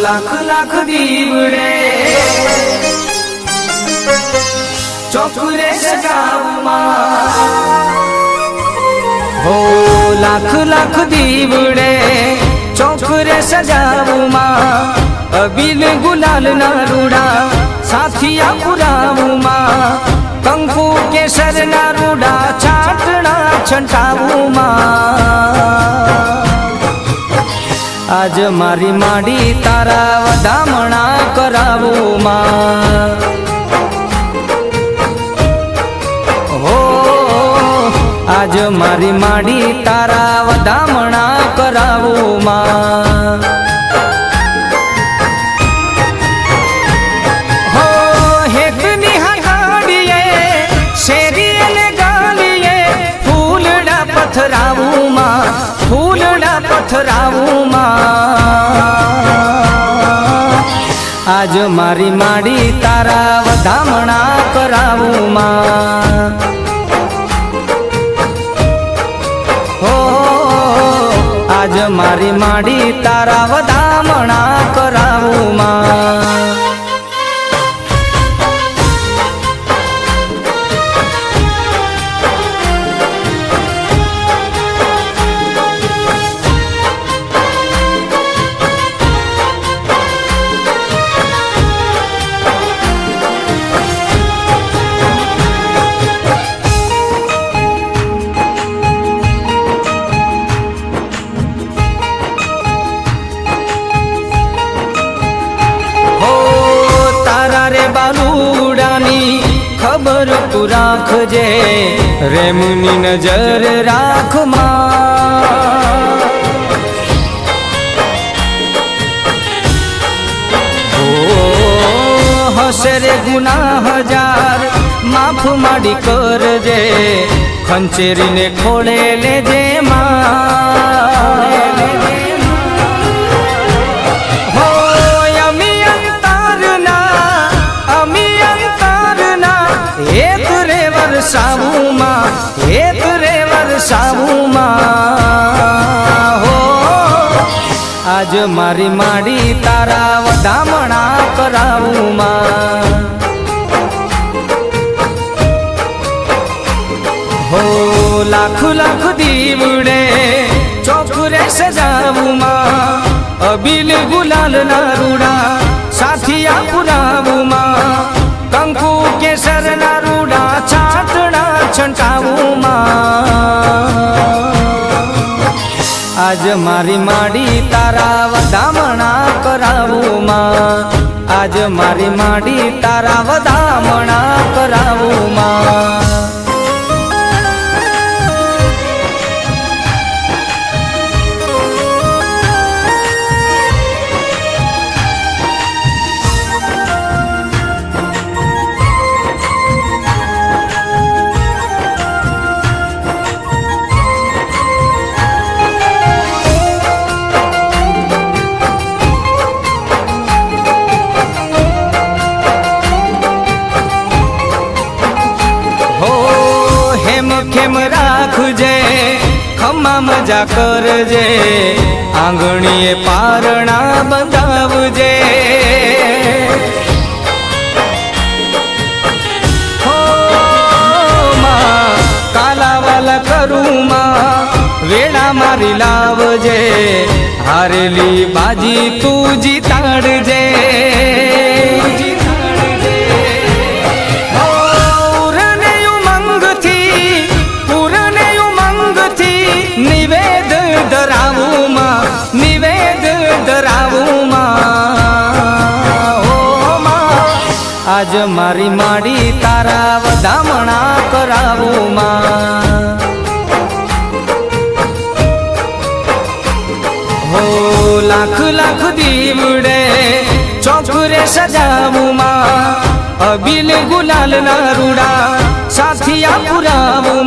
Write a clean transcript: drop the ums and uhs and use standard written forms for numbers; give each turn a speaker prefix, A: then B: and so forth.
A: लाख लाख दीवड़े चौकुरे सजाऊमा हो लाख लाख दीवड़े चौकुरे सजाऊमा अबील गुलाल ना रूड़ा साथिया पुराऊमा कंकु केसर ना रूड़ा चाटना छंटाऊमा आज मारी माड़ी तारा वधामणा करावूमा हो आज मारी माड़ी तारा वधामणा करावूमा हो हेकनी हाड़िए शेरिए ने गालिए फूलड़ा पथरावूमा फूलड़ा पथरावूमा आज मारी माड़ी तारा वधामणा करावूमा हो आज मारी माड़ी तारा वधामणा करावूमा खबर तू राखजे रेमनी नजर राख हसरे गुना हजार माफ माड़ी करजे खंचेरी ने खोले ले जे सावूमा एक रेवर सावूमा हो आज मारी माड़ी तारा वधामणा करावूमा हो लाख लाख दीवड़े चौकुरे सजावूमा अबील गुलाल ना रूड़ा साथिया पुरावूमा कंकु केसर ना रूड़ा चाटना छंटावूमा आज मारी माड़ी तारा वधामणा करावूमा आज मारी माड़ी तारा वधामणा करावूमा खेम राखजे खम्मा मजा करजे आंगणीए पारणा बंधावजे हो मां कालावाला करूमा वेळा मारी लावजे हारेली बाजी तू जीताडजे निवेद धरावूमा हो मां आज मारी माड़ी तारा वधामणा करावूमा हो लाख लाख दीवड़े चौकुरे सजावूमा अबील गुलाल ना रूड़ा साथिया पुरावूमा